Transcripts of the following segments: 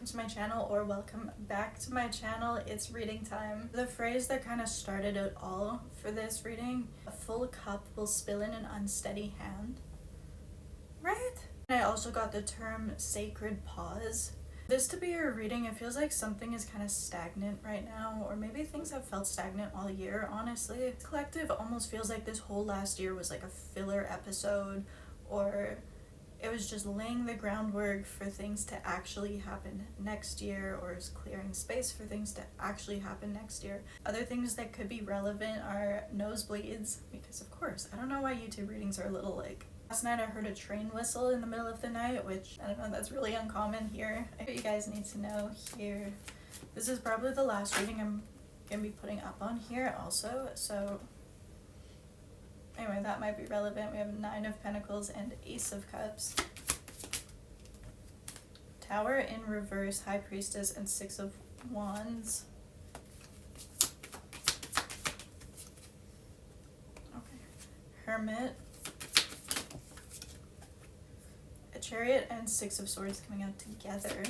to my channel, or welcome back to my channel. It's reading time. The phrase that kind of started it all for this reading, a full cup will spill in an unsteady hand, right? I also got the term sacred pause. This to be your reading, it feels like something is kind of stagnant right now, or maybe things have felt stagnant all year, honestly. Collective almost feels like this whole last year was like a filler episode, or it was just laying the groundwork for things to actually happen next year, or is clearing space for things to actually happen next year. Other things that could be relevant are nosebleeds, because of course, I don't know why YouTube readings are a little like... Last night I heard a train whistle in the middle of the night, which, I don't know, that's really uncommon here. I think you guys need to know here. This is probably the last reading I'm gonna be putting up on here also, so... Anyway, that might be relevant. We have Nine of Pentacles and Ace of Cups. Tower in reverse, High Priestess, and Six of Wands. Okay. Hermit. A Chariot and Six of Swords coming out together.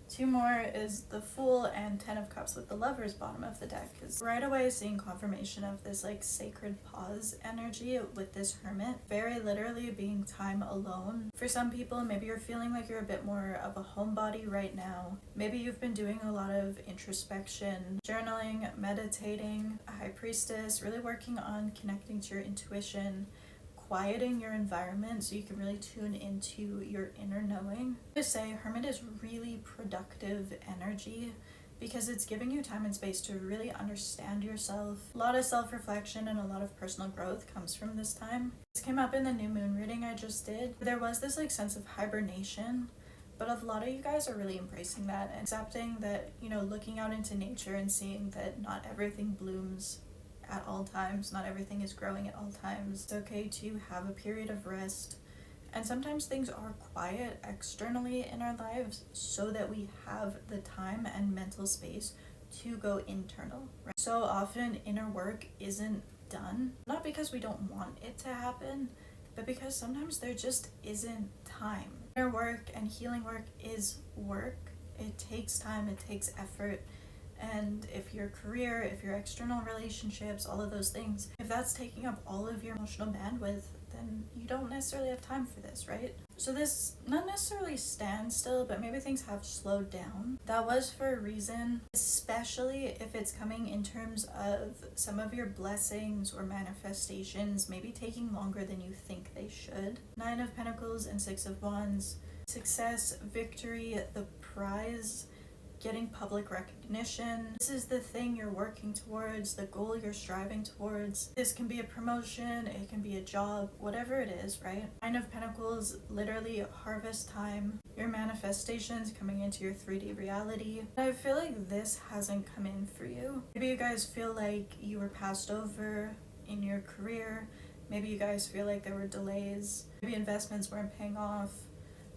Two more is the Fool and Ten of Cups with the Lovers bottom of the deck. Because right away seeing confirmation of this like sacred pause energy with this Hermit. Very literally being time alone. For some people, maybe you're feeling like you're a bit more of a homebody right now. Maybe you've been doing a lot of introspection, journaling, meditating, a High Priestess, really working on connecting to your intuition, quieting your environment so you can really tune into your inner knowing. To say Hermit is really productive energy because it's giving you time and space to really understand yourself. A lot of self-reflection and a lot of personal growth comes from this time. This came up in the new moon reading I just did. There was this like sense of hibernation, but a lot of you guys are really embracing that and accepting that, you know, looking out into nature and seeing that not everything blooms at all times, not everything is growing at all times. It's okay to have a period of rest, and sometimes things are quiet externally in our lives so that we have the time and mental space to go internal, right? So often inner work isn't done, not because we don't want it to happen, but because sometimes there just isn't time. Inner work and healing work is work. It takes time, it takes effort. And if your career, if your external relationships, all of those things, if that's taking up all of your emotional bandwidth, then you don't necessarily have time for this, right? So this not necessarily stands still, but maybe things have slowed down. That was for a reason, especially if it's coming in terms of some of your blessings or manifestations, maybe taking longer than you think they should. Nine of Pentacles and Six of Wands. Success, victory, the prize, getting public recognition. This is the thing you're working towards, the goal you're striving towards. This can be a promotion, it can be a job, whatever it is, right? Nine of Pentacles, literally harvest time, your manifestations coming into your 3D reality. I feel like this hasn't come in for you. Maybe you guys feel like you were passed over in your career. Maybe you guys feel like there were delays. Maybe investments weren't paying off.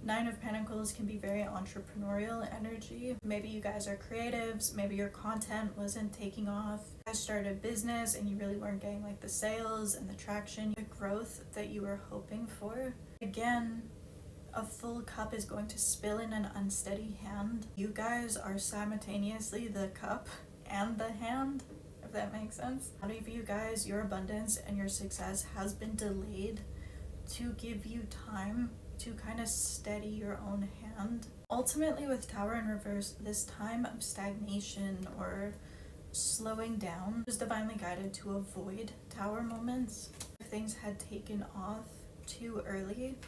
Nine of Pentacles can be very entrepreneurial energy. Maybe you guys are creatives. Maybe your content wasn't taking off. You guys started a business and you really weren't getting like the sales and the traction, the growth that you were hoping for. Again, a full cup is going to spill in an unsteady hand. You guys are simultaneously the cup and the hand, if that makes sense. A lot of you guys, your abundance and your success has been delayed to give you time to kind of steady your own hand. Ultimately, with Tower in reverse, this time of stagnation or slowing down was divinely guided to avoid Tower moments. If things had taken off too early,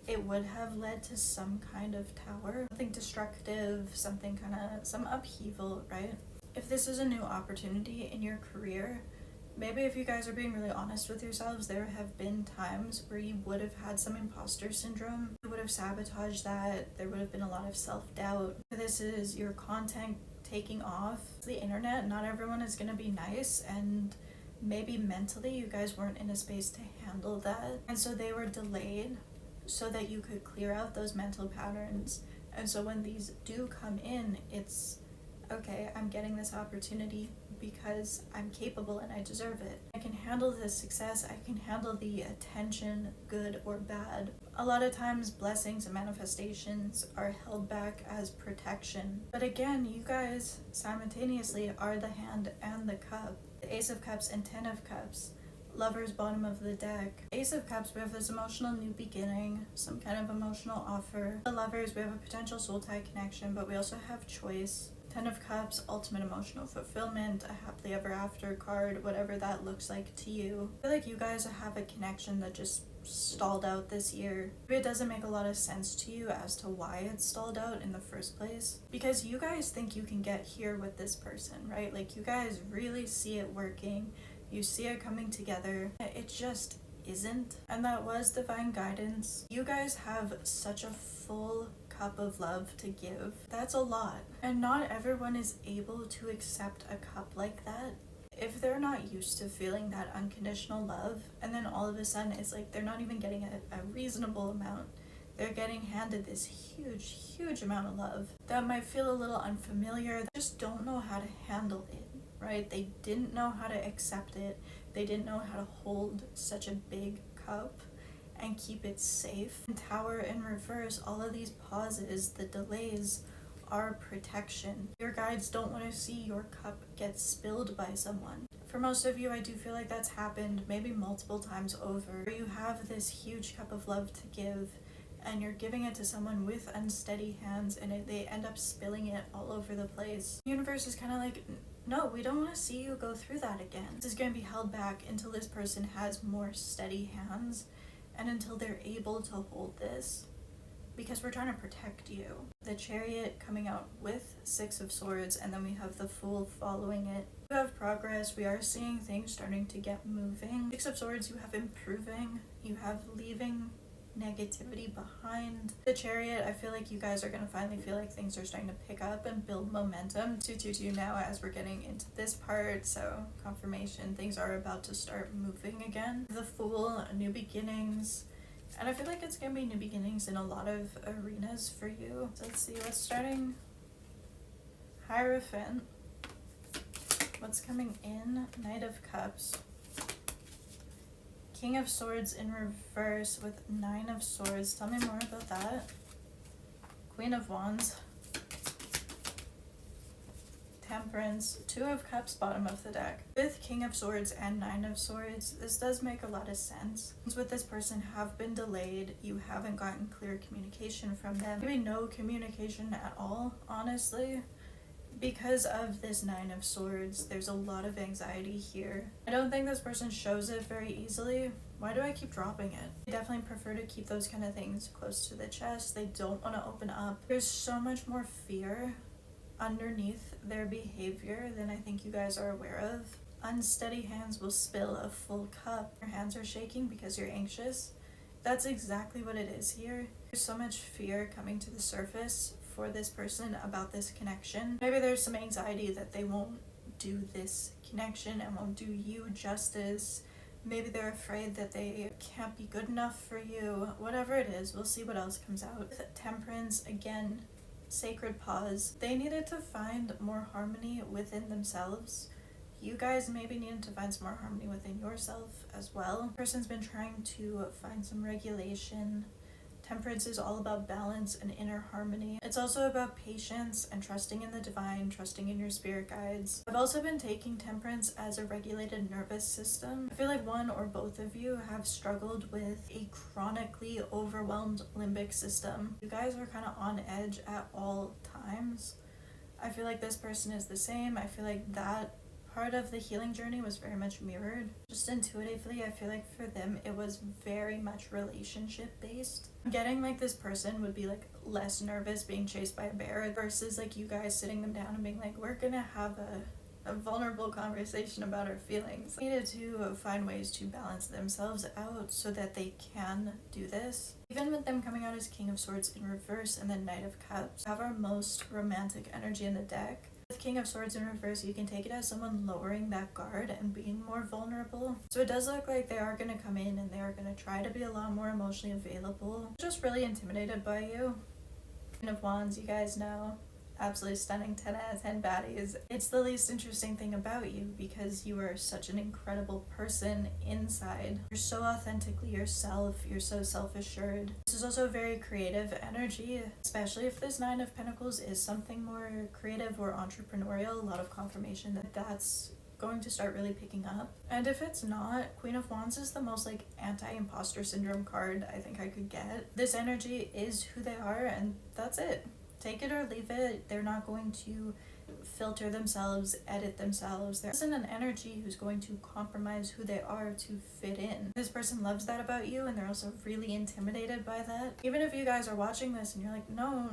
it would have led to some kind of Tower, something destructive, something kind of, some upheaval, right? If this is a new opportunity in your career, maybe if you guys are being really honest with yourselves, there have been times where you would have had some imposter syndrome. You would have sabotaged that. There would have been a lot of self-doubt. This is your content taking off. The internet, not everyone is going to be nice, and maybe mentally you guys weren't in a space to handle that. And so they were delayed so that you could clear out those mental patterns. And so when these do come in, it's okay, I'm getting this opportunity because I'm capable and I deserve it. I can handle the success, I can handle the attention, good or bad. A lot of times blessings and manifestations are held back as protection. But again, you guys simultaneously are the hand and the cup. The Ace of Cups and Ten of Cups. Lovers, bottom of the deck. Ace of Cups, we have this emotional new beginning, some kind of emotional offer. The Lovers, we have a potential soul tie connection, but we also have choice. Ten of Cups, ultimate emotional fulfillment, a happily ever after card, whatever that looks like to you. I feel like you guys have a connection that just stalled out this year. Maybe it doesn't make a lot of sense to you as to why it stalled out in the first place. Because you guys think you can get here with this person, right? Like you guys really see it working. You see it coming together. It just isn't. And that was divine guidance. You guys have such a full cup of love to give. That's a lot. And not everyone is able to accept a cup like that. If they're not used to feeling that unconditional love, and then all of a sudden it's like they're not even getting a reasonable amount. They're getting handed this huge amount of love that might feel a little unfamiliar. They just don't know how to handle it, right? They didn't know how to accept it. They didn't know how to hold such a big cup and keep it safe. And Tower in reverse, all of these pauses, the delays, are protection. Your guides don't want to see your cup get spilled by someone. For most of you, I do feel like that's happened maybe multiple times over. You have this huge cup of love to give, and you're giving it to someone with unsteady hands, and they end up spilling it all over the place. The universe is kind of like, no, we don't want to see you go through that again. This is going to be held back until this person has more steady hands and until they're able to hold this, because we're trying to protect you. The Chariot coming out with Six of Swords, and then we have the Fool following it. You have progress. We are seeing things starting to get moving. Six of Swords, you have improving. You have leaving negativity behind. The Chariot, I feel like you guys are going to finally feel like things are starting to pick up and build momentum. 222 now as we're getting into this part, so confirmation, things are about to start moving again. The Fool, new beginnings. And I feel like it's going to be new beginnings in a lot of arenas for you. So let's see what's starting. Hierophant. What's coming in? Knight of Cups. King of Swords in reverse with Nine of Swords. Tell me more about that. Queen of Wands. Temperance. Two of Cups, bottom of the deck. With King of Swords and Nine of Swords, this does make a lot of sense. With this person have been delayed. You haven't gotten clear communication from them. Maybe no communication at all, honestly. Because of this Nine of Swords, there's a lot of anxiety here. I don't think this person shows it very easily. Why do I keep dropping it? They definitely prefer to keep those kind of things close to the chest. They don't want to open up. There's so much more fear underneath their behavior than I think you guys are aware of. Unsteady hands will spill a full cup. Your hands are shaking because you're anxious. That's exactly what it is here. There's so much fear coming to the surface for this person about this connection. Maybe there's some anxiety that they won't do this connection and won't do you justice. Maybe they're afraid that they can't be good enough for you. Whatever it is, we'll see what else comes out. With Temperance, again, sacred pause. They needed to find more harmony within themselves. You guys maybe needed to find some more harmony within yourself as well. The person's been trying to find some regulation. Temperance is all about balance and inner harmony. It's also about patience and trusting in the divine, trusting in your spirit guides. I've also been taking Temperance as a regulated nervous system. I feel like one or both of you have struggled with a chronically overwhelmed limbic system. You guys are kind of on edge at all times. I feel like this person is the same. I feel like that part of the healing journey was very much mirrored. Just intuitively, I feel like for them it was very much relationship based. I'm getting like this person would be like less nervous being chased by a bear versus like you guys sitting them down and being like, we're gonna have a vulnerable conversation about our feelings. They needed to find ways to balance themselves out so that they can do this. Even with them coming out as King of Swords in reverse and then Knight of Cups, have our most romantic energy in the deck. With King of Swords in reverse, you can take it as someone lowering that guard and being more vulnerable. So it does look like they are going to come in and they are going to try to be a lot more emotionally available. Just really intimidated by you. Queen of Wands, you guys know. absolutely stunning 10 out of 10 baddies. It's the least interesting thing about you because you are such an incredible person inside. You're so authentically yourself, you're so self-assured. This is also a very creative energy, especially if this Nine of Pentacles is something more creative or entrepreneurial. A lot of confirmation that that's going to start really picking up. And if it's not, Queen of Wands is the most like anti-imposter syndrome card I think I could get. This energy is who they are, and that's it. Take it or leave it. They're not going to filter themselves, edit themselves. There isn't an energy who's going to compromise who they are to fit in. This person loves that about you, and they're also really intimidated by that. Even if you guys are watching this and you're like, no,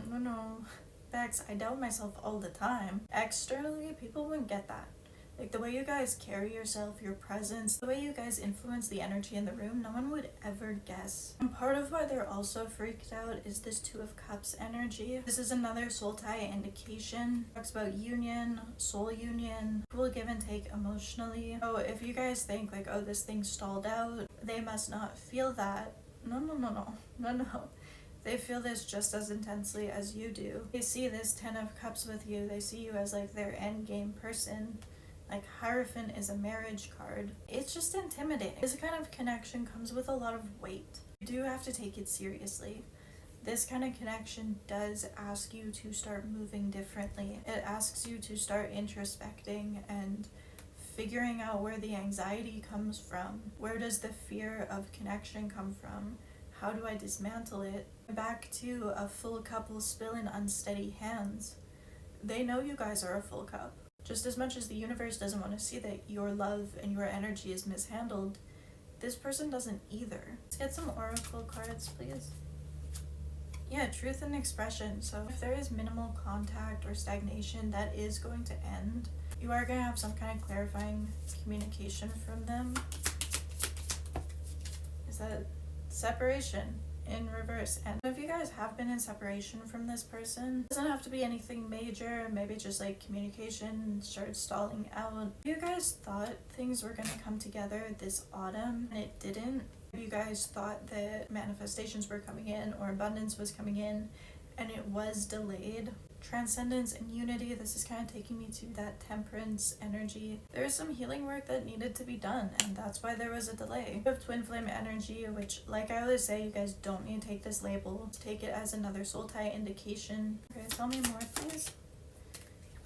Bex, I doubt myself all the time. Externally, people wouldn't get that. Like the way you guys carry yourself, your presence, the way you guys influence the energy in the room, no one would ever guess. And part of why they're also freaked out is this Two of Cups energy. This is another soul tie indication. It talks about union, soul union, will give and take emotionally. So if you guys think like, oh, this thing stalled out, they must not feel that. No. They feel this just as intensely as you do. They see this 10 of Cups with you. They see you as like their end game person. Like Hierophant is a marriage card. It's just intimidating. This kind of connection comes with a lot of weight. You do have to take it seriously. This kind of connection does ask you to start moving differently. It asks you to start introspecting and figuring out where the anxiety comes from. Where does the fear of connection come from? How do I dismantle it? Back to a full cup will spill in unsteady hands. They know you guys are a full cup. Just as much as the universe doesn't want to see that your love and your energy is mishandled, this person doesn't either. Let's get some oracle cards, please. Yeah, truth and expression. So if there is minimal contact or stagnation, that is going to end. You are going to have some kind of clarifying communication from them. Is that separation in reverse? And if you guys have been in separation from this person, it doesn't have to be anything major. Maybe just like communication started stalling out. If you guys thought things were going to come together this autumn and it didn't, if you guys thought that manifestations were coming in or abundance was coming in and it was delayed, transcendence and unity, this is kind of taking me to that temperance energy. There is some healing work that needed to be done, and that's why there was a delay. You have twin flame energy, which, like I always say, you guys don't need to take this label. Take it as another soul tie indication. Okay, tell me more, please.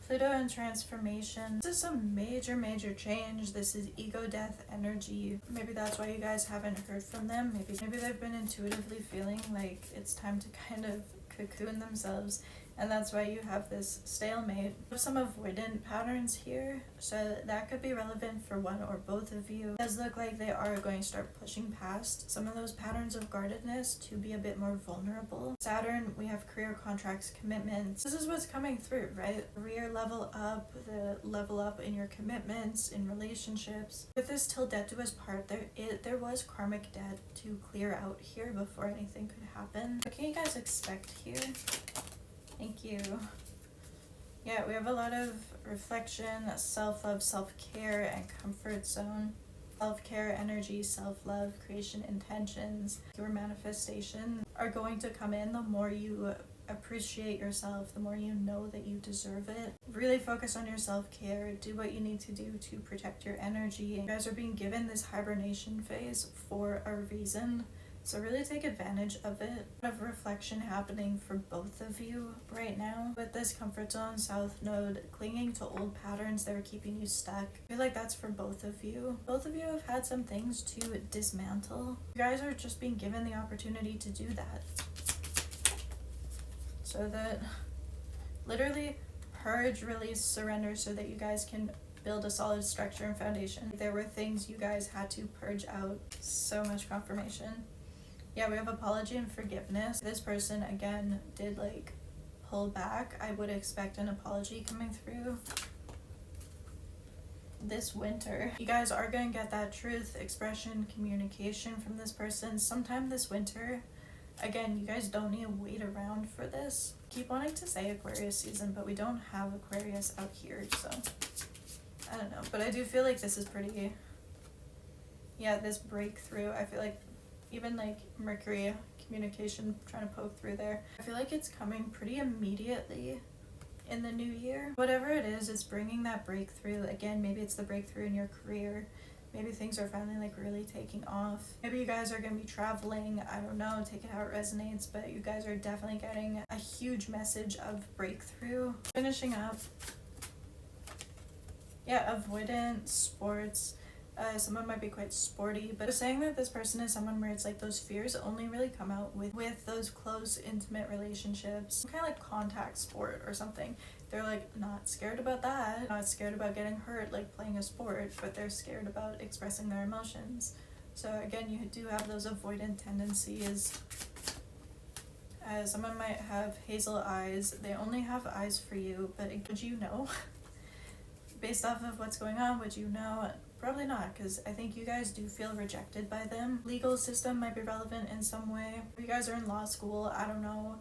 Pluto and transformation. This is some major change. This is ego death energy. Maybe that's why you guys haven't heard from them. Maybe they've been intuitively feeling like it's time to kind of cocoon themselves, and that's why you have this stalemate. Some avoidant patterns here, so that could be relevant for one or both of you. It does look like they are going to start pushing past some of those patterns of guardedness to be a bit more vulnerable. Saturn, we have career, contracts, commitments. This is what's coming through, right? Career level up, the level up in your commitments, in relationships. With this till debt do us part, there was karmic debt to clear out here before anything could happen. What can you guys expect here? Thank you. Yeah, we have a lot of reflection, self-love, self-care, and comfort zone. Self-care, energy, self-love, creation, intentions. Your manifestations are going to come in the more you appreciate yourself, the more you know that you deserve it. Really focus on your self-care. Do what you need to do to protect your energy. You guys are being given this hibernation phase for a reason. So really take advantage of it. A lot of reflection happening for both of you right now. With this comfort zone, south node, clinging to old patterns that are keeping you stuck. I feel like that's for both of you. Both of you have had some things to dismantle. You guys are just being given the opportunity to do that. So that literally purge, release, surrender so that you guys can build a solid structure and foundation. There were things you guys had to purge out. So much confirmation. Yeah, we have apology and forgiveness. This person, again, did like pull back. I would expect an apology coming through this winter. You guys are going to get that truth, expression, communication from this person sometime this winter. Again, you guys don't need to wait around for this. Keep wanting to say Aquarius season, but we don't have Aquarius out here, so I don't know. But I do feel like this is pretty, yeah, this breakthrough. I feel like even like Mercury communication trying to poke through there. I feel like it's coming pretty immediately in the new year. Whatever it is, it's bringing that breakthrough. Again, maybe it's the breakthrough in your career. Maybe things are finally like really taking off. Maybe you guys are going to be traveling. I don't know, take it how it resonates, but you guys are definitely getting a huge message of breakthrough. Finishing up. Yeah, avoidant, sports. Someone might be quite sporty, but saying that this person is someone where it's like those fears only really come out with those close, intimate relationships. Kind of like contact sport or something. They're like not scared about that, not scared about getting hurt like playing a sport, but they're scared about expressing their emotions. So again, you do have those avoidant tendencies. Someone might have hazel eyes. They only have eyes for you, but would you know? Based off of what's going on, would you know? Probably not, because I think you guys do feel rejected by them. Legal system might be relevant in some way. If you guys are in law school, I don't know.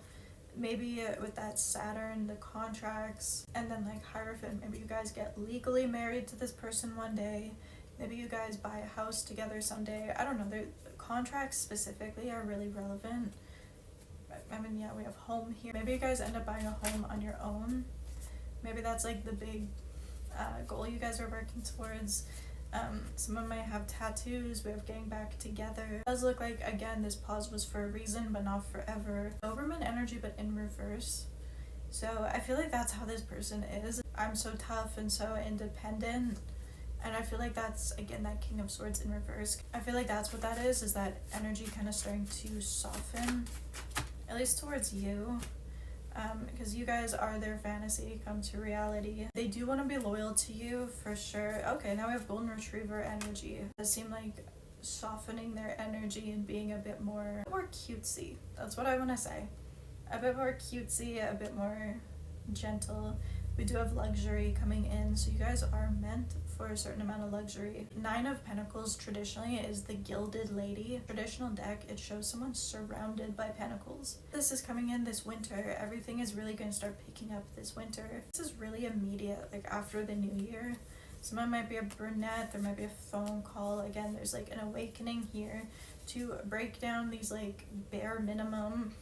Maybe with that Saturn, the contracts, and then like Hierophant, maybe you guys get legally married to this person one day. Maybe you guys buy a house together someday. I don't know. The contracts specifically are really relevant. I mean, yeah, we have home here. Maybe you guys end up buying a home on your own. Maybe that's like the big goal you guys are working towards. Someone might have tattoos. We have getting back together. It does look like, again, this pause was for a reason, but not forever. Doberman energy, but in reverse. So I feel like that's how this person is. I'm so tough and so independent. And I feel like that's, again, that King of Swords in reverse. I feel like that's what that is that energy kind of starting to soften, at least towards you. Because you guys are their fantasy come to reality. They do want to be loyal to you for sure. Okay, now we have Golden Retriever energy. It does seem like softening their energy and being a bit more cutesy. That's what I want to say. A bit more cutesy, a bit more gentle. We do have luxury coming in, so you guys are meant for a certain amount of luxury. 9 of Pentacles traditionally is the Gilded Lady. Traditional deck, it shows someone surrounded by pentacles. This is coming in this winter. Everything is really going to start picking up this winter. This is really immediate, like after the new year. Someone might be a brunette, there might be a phone call. Again, there's like an awakening here to break down these like bare minimum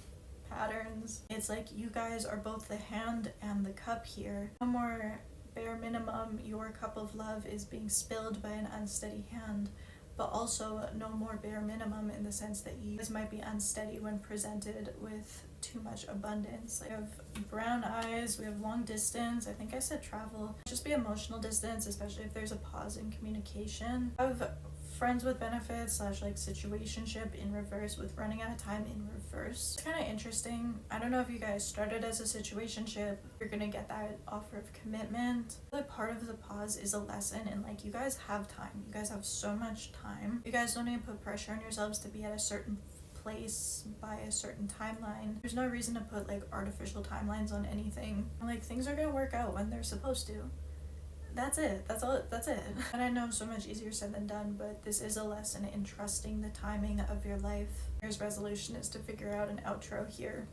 patterns. It's like you guys are both the hand and the cup here. No more bare minimum, your cup of love is being spilled by an unsteady hand, but also no more bare minimum in the sense that you guys might be unsteady when presented with too much abundance. Like, we have brown eyes, we have long distance. I think I said travel. Just be emotional distance, especially if there's a pause in communication. I have friends with benefits / like situationship in reverse with running out of time in reverse. It's kind of interesting. I don't know if you guys started as a situationship. You're gonna get that offer of commitment. Like part of the pause is a lesson and like you guys have time. You guys have so much time. You guys don't need to put pressure on yourselves to be at a certain place by a certain timeline. There's no reason to put like artificial timelines on anything. Like things are gonna work out when they're supposed to. That's it. That's all. That's it. And I know so much easier said than done, but this is a lesson in trusting the timing of your life. Here's resolution is to figure out an outro here.